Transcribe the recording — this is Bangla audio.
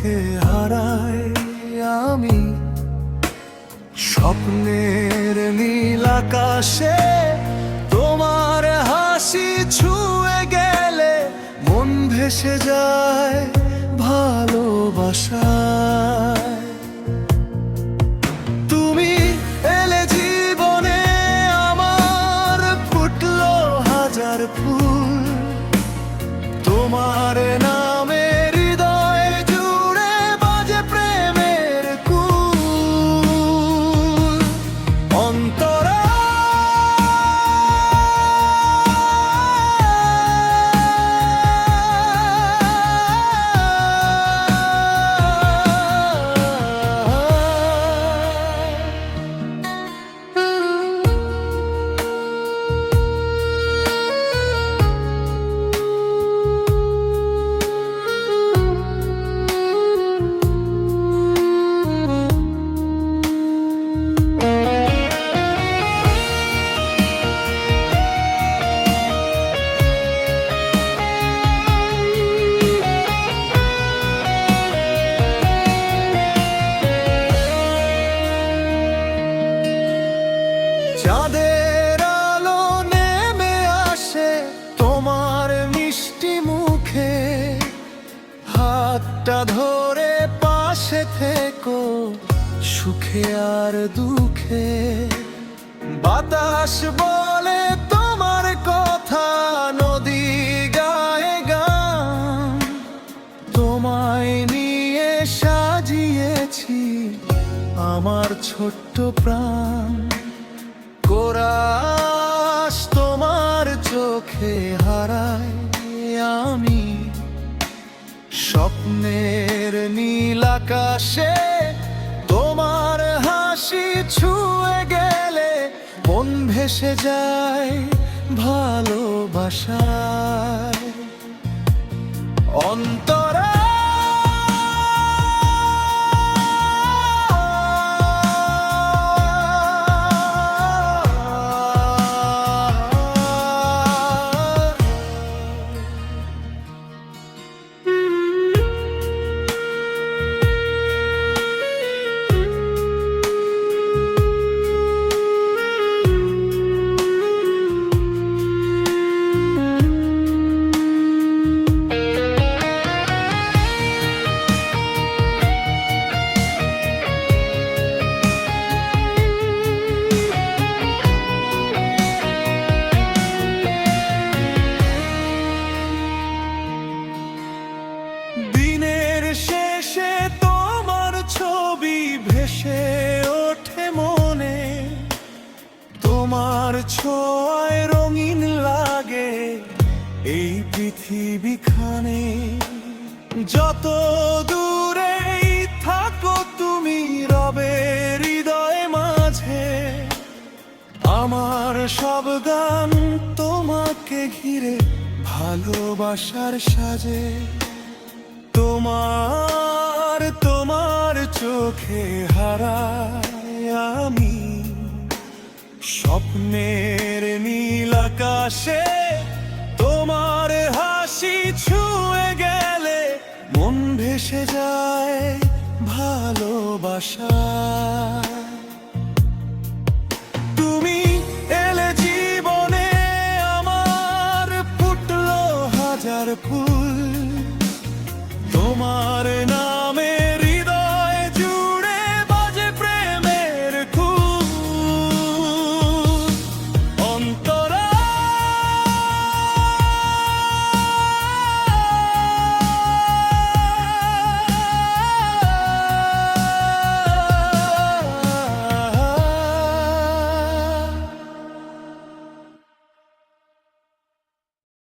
চোখে হারাই আমি। স্বপ্নের নীল আকাশে তোমার হাসি ছুঁয়ে গেলে মন ভেসে যায় ভালোবাসায়। তুমি এলে জীবনে আমার, ফুটলো হাজার ফুল তোমার নামে, হৃদয় জুড়ে বাজে প্রেমের কুল। অন্তরা চাঁদের আলো নেমে আসে তোমার মিষ্টি মুখে, হাতটা ধরে পাশে থেকো সুখে আর দুঃখে। বাতাস বলে তোমার কথা, নদী গায়ে গান, তোমায় নিয়ে সাজিয়েছি আমার ছোট্ট প্রাণ। কোরাস তোমার চোখে হারাই আমি। স্বপ্নের নীল আকাশে তোমার হাসি ছুঁয়ে গেলে মন ভেসে যায় ভালোবাসায়। অন্তরা শেষে তোমার ছবি ভেসে ওঠে মনে, তোমার ছোঁয়ায় রঙিন লাগে এই পৃথিবীখানে। যত দূরেই থাকো তুমি রবে হৃদয় মাঝে, আমার সব গান তোমাকে ঘিরে ভালোবাসার সাজে। তোমার চোখে হারাই আমি। স্বপ্নের নীল আকাশে তোমার হাসি ছুঁয়ে গেলে মন ভেসে যায় ভালোবাসায়। তুমি এলে জীবনে আমার, ফুটলো হাজার ফুল তোমার